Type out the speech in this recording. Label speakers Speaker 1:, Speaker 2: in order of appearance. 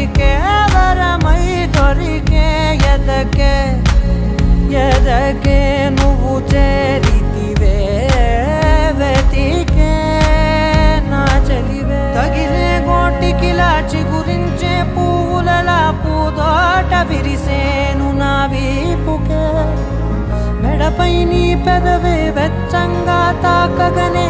Speaker 1: పలికే వరమై దొరికే ఎదకే నువ్వు చేరితివే వెతికే నా చెలివే తగిలే గోటికిలా చిగురించే పువ్వులలా పూదోట విరిసేను నా వీపుకే మెడపై నీ పెదవే వెచ్చంగా తాకగనే